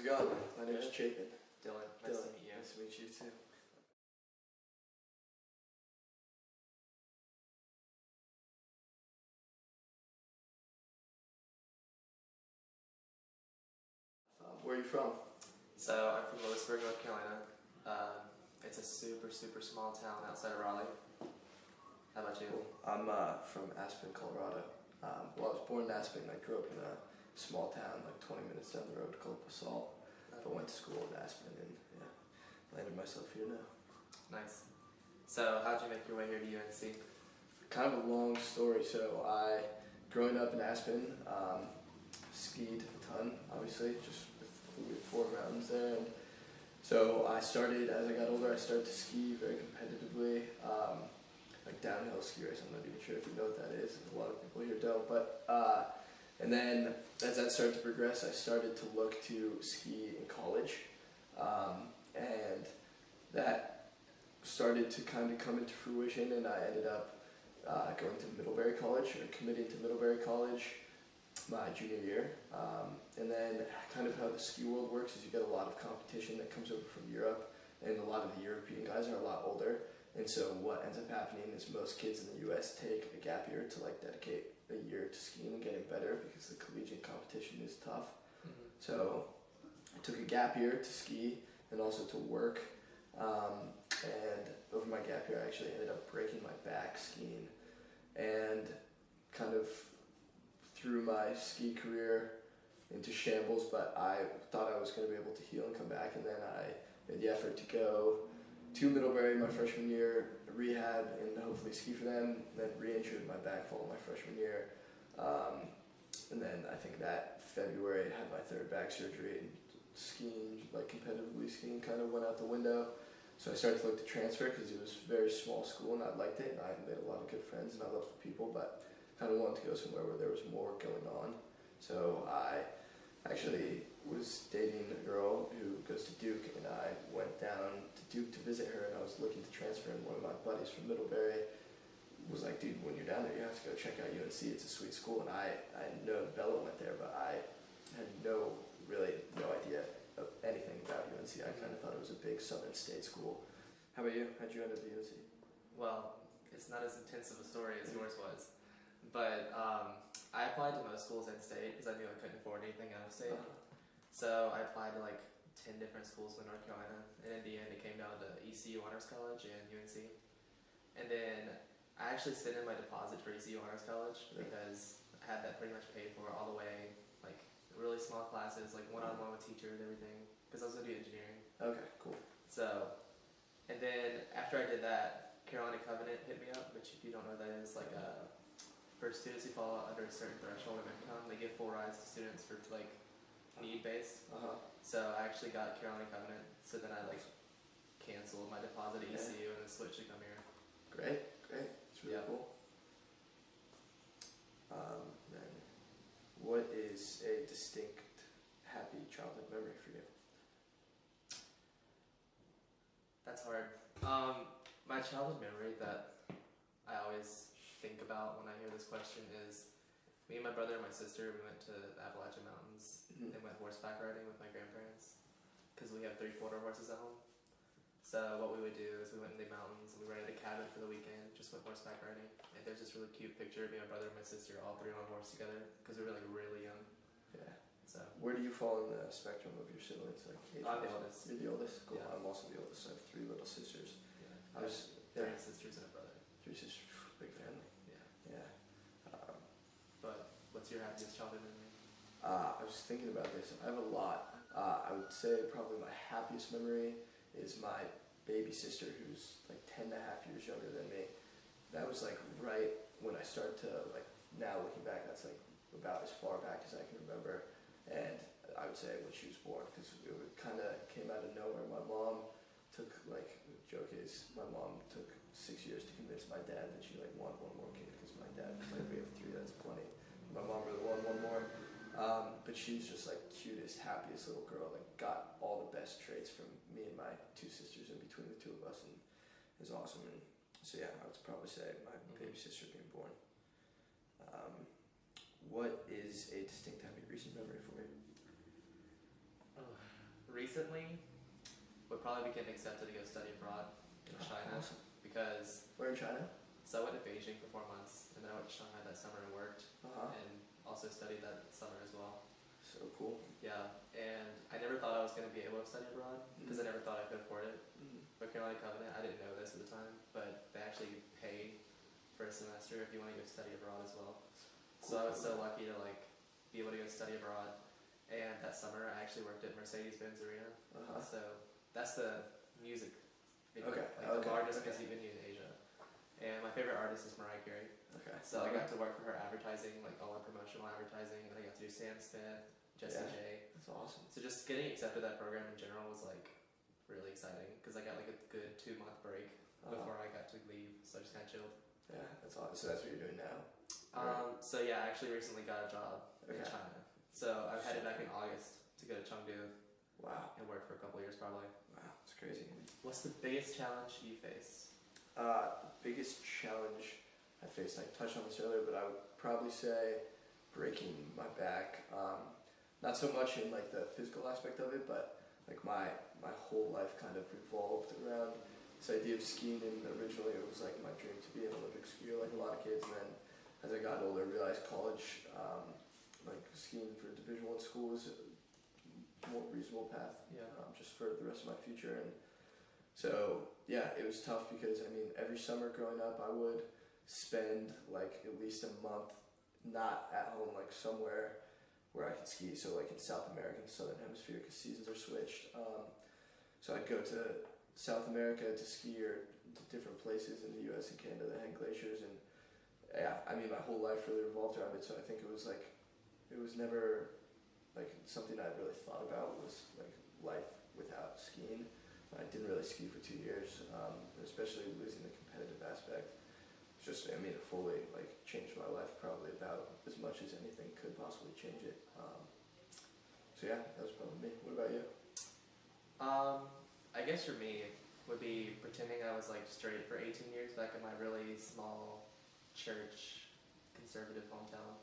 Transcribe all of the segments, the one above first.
How's it going? My name is Chapin. Dylan, nice to meet you. Nice to meet you too. Where are you from? So I'm from Lewisburg, North Carolina. It's a super, super small town outside of Raleigh. How about you? Cool. I'm from Aspen, Colorado. Well, I was born in Aspen. I grew up in a small town like 20 minutes down the road called Basalt. But went to school in Aspen and landed myself here now. Nice. So how'd you make your way here to UNC? Kind of a long story. So growing up in Aspen, skied a ton, obviously, just with 4 mountains there. And so as I got older, I started to ski very competitively, like downhill ski race. I'm not even sure if you know what that is. A lot of people here don't. But and then as that started to progress, I started to look to ski in college, and that started to kind of come into fruition. And I ended up going to Middlebury College, or committing to Middlebury College my junior year. And then kind of how the ski world works is you get a lot of competition that comes over from Europe, and a lot of the European guys are a lot older. And so what ends up happening is most kids in the US take a gap year to like dedicate a year to skiing and getting better, because the collegiate competition is tough. Mm-hmm. So I took a gap year to ski and also to work. And over my gap year, I actually ended up breaking my back skiing, and kind of threw my ski career into shambles, but I thought I was going to be able to heal and come back. And then I made the effort to go to Middlebury my freshman year, rehab, and hopefully ski for them, then re-injured my back fall my freshman year. And then I think that February I had my 3rd back surgery, and skiing, like competitively skiing, kind of went out the window. So I started to look to transfer because it was a very small school and I liked it, and I made a lot of good friends and I loved the people, but kind of wanted to go somewhere where there was more going on. So I actually was dating a girl who goes to Duke, and I went down to Duke to visit her, and I was looking to transfer, and one of my buddies from Middlebury was like, dude, when you're down there, you have to go check out UNC. It's a sweet school. And I know Bella went there, but I had no idea of anything about UNC. I kind of thought it was a big Southern State school. How about you? How'd you end up at UNC? Well, it's not as intense of a story as yours was. But I applied to most schools in state because I knew I couldn't afford anything out of state. So I applied to like 10 different schools in North Carolina, and in the end it came down to ECU Honors College and UNC. And then I actually sent in my deposit for ECU Honors College because I had that pretty much paid for all the way, like really small classes, like one-on-one with teachers and everything, because I was going to do engineering. Okay, cool. So, and then after I did that, Carolina Covenant hit me up, which if you don't know what that is, like for students who fall under a certain threshold of income, they give full rides to students for like need-based. So I actually got Carolina Covenant, so then I like canceled my deposit at ECU and then switched to come here. Great. It's really cool. Then what is a distinct, happy childhood memory for you? That's hard. My childhood memory that I always think about when I hear this question is me and my brother and my sister, we went to the Appalachian Mountains and went horseback riding with my grandparents because we have 3 quarter horses at home. So what we would do is we went in the mountains, we rented a cabin for the weekend, just went horseback riding. And there's this really cute picture of me, my brother and my sister, all 3 on a horse together because we were like really young. Yeah. So where do you fall in the spectrum of your siblings? Like I'm the oldest. You're the oldest? Cool. Yeah. I'm also the oldest. I have 3 little sisters. Yeah. I have 3 sisters and a brother. 3 sisters, big family. Yeah. But what's your happiest childhood memory? I was thinking about this. I have a lot. I would say probably my happiest memory is my baby sister, who's like 10 and a half years younger than me. That was like right when I started to, like, now looking back, that's like about as far back as I can remember. And I would say when she was born, because it kind of came out of nowhere. My mom took, like, the joke is, my mom took 6 years to convince my dad that she like wanted one more kid, because my dad was like, we have 3, that's plenty. My mom really wanted one more. But she's just like cutest, happiest little girl, like got all the best traits from me and my 2 sisters in between the 2 of us, and is awesome. And so yeah, I would probably say my baby sister being born. What is a distinct happy recent memory for you? recently would probably be getting accepted to go study abroad in China. Awesome. Because Where in China? so I went to Beijing for 4 months, and then I went to Shanghai that summer and worked, and also studied that summer as well. So cool. Yeah, and I never thought I was going to be able to study abroad because I never thought I could afford it. But Carolina Covenant, I didn't know this at the time, but they actually pay for a semester if you want to go study abroad as well. So I was so lucky to like be able to go study abroad. And that summer, I actually worked at Mercedes-Benz Arena. So that's the music venue, the largest music venue in Asia. And my favorite artist is Mariah Carey. So I got to work for her advertising, like all her promotional advertising, and I got to do Sam Smith, Jessie J. That's awesome. So just getting accepted to that program in general was like really exciting because I got like a good 2-month break before I got to leave. So I just kind of chilled. Yeah, that's awesome. So that's what you're doing now. So yeah, I actually recently got a job in China. So I'm headed back in August to go to Chengdu. Wow. And work for a couple years probably. Wow, that's crazy. What's the biggest challenge you face? The biggest challenge I faced, I touched on this earlier, but I would probably say breaking my back. Not so much in like the physical aspect of it, but like my whole life kind of revolved around this idea of skiing. And originally it was like my dream to be an Olympic skier, like a lot of kids. And then as I got older, I realized college, like skiing for Division I school is a more reasonable path, just for the rest of my future. And so yeah, it was tough because I mean every summer growing up, I would spend like at least a month not at home, like somewhere where I could ski. So like in South America, in the Southern Hemisphere, because seasons are switched. So I'd go to South America to ski or to different places in the U.S. and Canada that had glaciers, and yeah, I mean my whole life really revolved around it. So I think it was never like something I really thought about was like life without skiing. I didn't really ski for 2 years, especially losing the competitive aspect. Just, I mean, it fully like changed my life probably about as much as anything could possibly change it. So yeah, that was probably me. What about you? I guess for me would be pretending I was like straight for 18 years back in my really small church conservative hometown.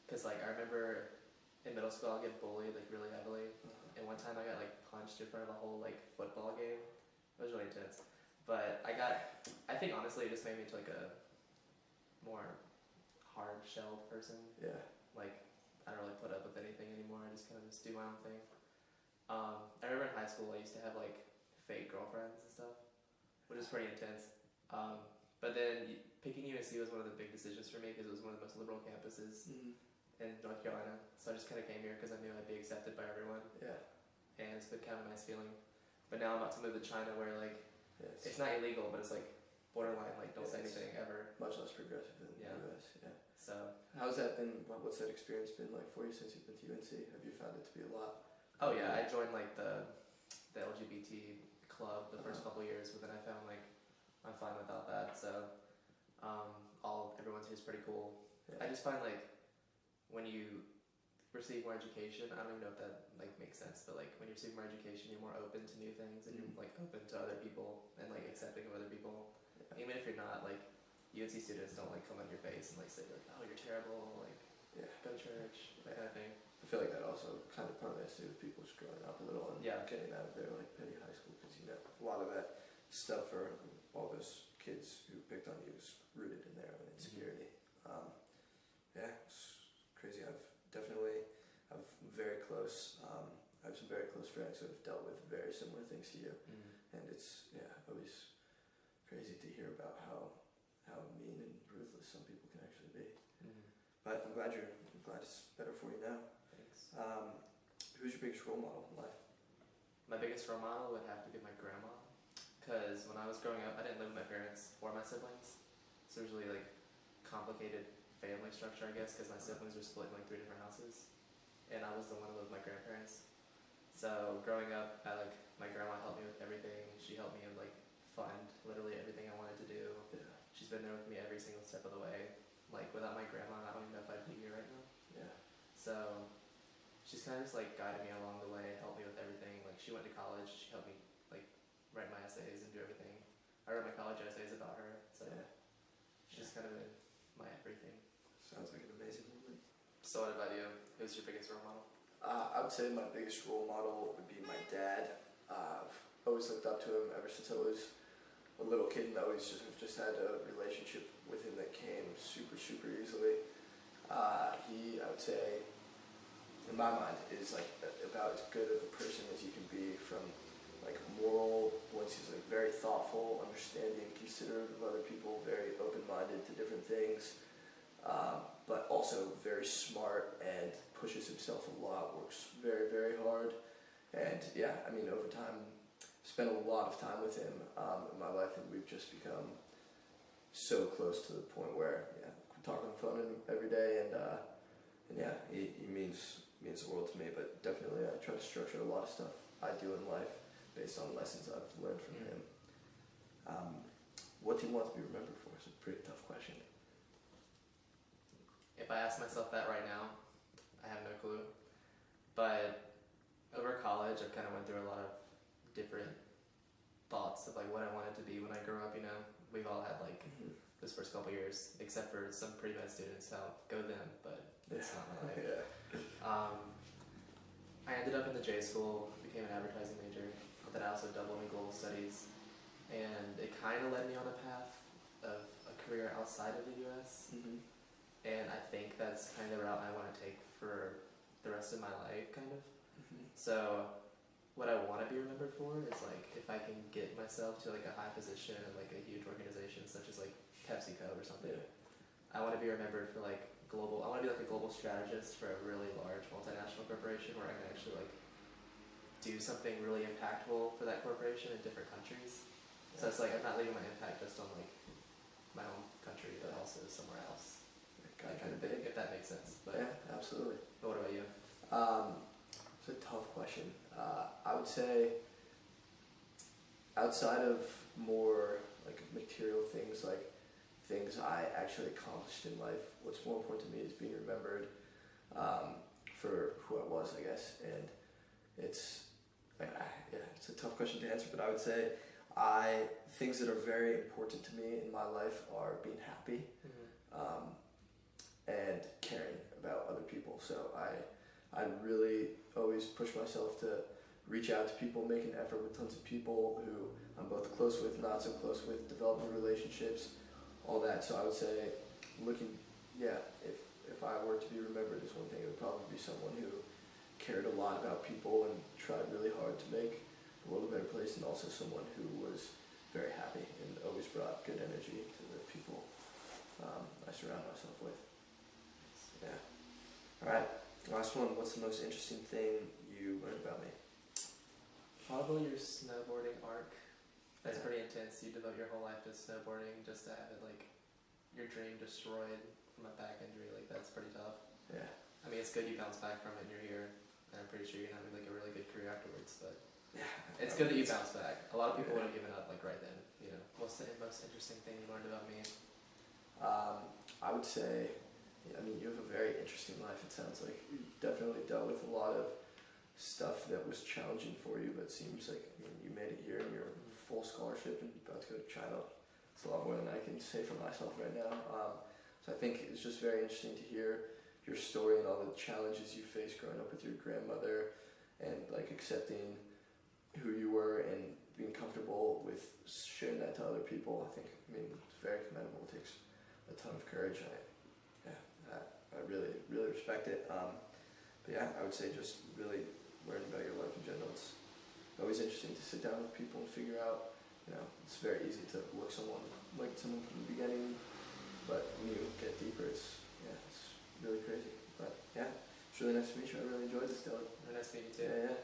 Cause like I remember in middle school I'll get bullied like really heavily, and one time I got like punched in front of a whole like football game. It was really intense. But I think honestly it just made me into like a more hard-shelled person. Yeah. Like, I don't really put up with anything anymore. I just kind of just do my own thing. I remember in high school I used to have like fake girlfriends and stuff, which is pretty intense. But then picking UNC was one of the big decisions for me because it was one of the most liberal campuses in North Carolina. So I just kind of came here because I knew I'd be accepted by everyone. Yeah. And it's been kind of a nice feeling. But now I'm about to move to China where like it's not illegal, but it's like borderline, like don't say anything ever. Much less progressive than the US, yeah. So how's that been? What's that experience been like for you since you've been to UNC? Have you found it to be a lot? Oh yeah, I joined like the LGBT club the first couple of years, but then I found like I'm fine without that. So everyone's here is pretty cool. Yeah. I just find like when you receive more education, I don't even know if that like makes sense, but like when you receive more education, you're more open to new things and you're like open to other people and like accepting of other people. Yeah. Even if you're not, like UNC students don't like come on your face and like say like, oh you're terrible, like go to church, that kind of thing. I feel like that also kind of partly has to do with people just growing up a little and getting out of their like petty high school, because you know a lot of that stuff for all those kids who picked on you is rooted in their own insecurity. Yeah, it's crazy. I'm very close. I have some very close friends who have dealt with very similar things to you, and it's always crazy to hear about how mean and ruthless some people can actually be. But I'm glad it's better for you now. Thanks. Who's your biggest role model in life? My biggest role model would have to be my grandma, because when I was growing up, I didn't live with my parents or my siblings, so it was really like complicated family structure, I guess, because my siblings were split in like 3 different houses, and I was the one who lived with my grandparents. So growing up, my grandma helped me with everything. She helped me like fund literally everything I wanted to do. Yeah. She's been there with me every single step of the way. Like without my grandma, I don't even know if I'd be here right now. Yeah. So she's kind of just like guided me along the way, helped me with everything. Like she went to college, she helped me like write my essays and do everything. I wrote my college essays about her, so she's kind of been my everything. Sounds like an amazing woman. So what about you? Who's your biggest role model? I would say my biggest role model would be my dad. I've always looked up to him ever since I was a little kid, and always just had a relationship with him that came super easily. He, I would say, in my mind, is like about as good of a person as you can be, from like moral points. He's like very thoughtful, understanding, considerate of other people, very open-minded to different things, but also very smart and pushes himself a lot, works very hard. And yeah, I mean, over time, spent a lot of time with him in my life, and we've just become so close to the point where we talk on the phone every day, and yeah, he means the world to me. But definitely, I try to structure a lot of stuff I do in life based on lessons I've learned from him. What do you want to be remembered for? It's a pretty tough question. If I ask myself that right now, I have no clue. But over college, I've kind of went through a lot of different thoughts of like what I wanted to be when I grew up. You know, we've all had like those first couple years, except for some pretty bad students. So go them, but it's not my life. I ended up in the J school, became an advertising major, but then I also doubled in global studies, and it kind of led me on a path of a career outside of the U.S. And I think that's kind of the route I want to take for the rest of my life, kind of. So what I want to be remembered for is like if I can get myself to like a high position in like a huge organization such as like PepsiCo or something. I want to be remembered for like global. I want to be like a global strategist for a really large multinational corporation where I can actually like do something really impactful for that corporation in different countries. So it's like I'm not leaving my impact just on like my own country, but also somewhere else. Kind of big, if that makes sense. But yeah, absolutely. But what about you? It's a tough question. I would say outside of more like material things, like things I actually accomplished in life, what's more important to me is being remembered for who I was, I guess. And it's a tough question to answer, but I would say things that are very important to me in my life are being happy and caring about other people. So I really always push myself to reach out to people, make an effort with tons of people who I'm both close with, not so close with, developing relationships, all that. So I would say if I were to be remembered as one thing, it would probably be someone who cared a lot about people and tried really hard to make the world a better place, and also someone who was very happy and always brought good energy to the people I surround myself with. Yeah. All right. Last one. What's the most interesting thing you learned about me? Probably your snowboarding arc. That's pretty intense. You devote your whole life to snowboarding just to have it like your dream destroyed from a back injury. Like that's pretty tough. Yeah. I mean, it's good you bounce back from it and you're here, and I'm pretty sure you're having like a really good career afterwards. But yeah, it's good that you bounce back. A lot of people would have given up like right then. You know, what's the most interesting thing you learned about me? I would say, I mean, you have a very interesting life. It sounds like you've definitely dealt with a lot of stuff that was challenging for you, but it seems like you made it here and you're full scholarship and about to go to China. It's a lot more than I can say for myself right now. So I think it's just very interesting to hear your story and all the challenges you faced growing up with your grandmother, and like accepting who you were and being comfortable with sharing that to other people. I it's very commendable. It takes a ton of courage. I really respect it. But yeah, I would say just really learning about your life in general. It's always interesting to sit down with people and figure out, it's very easy to look like someone from the beginning, but when you get deeper, it's really crazy. But yeah, it's really nice to meet you. I really enjoyed this, Dylan. Really nice to meet you too. Yeah.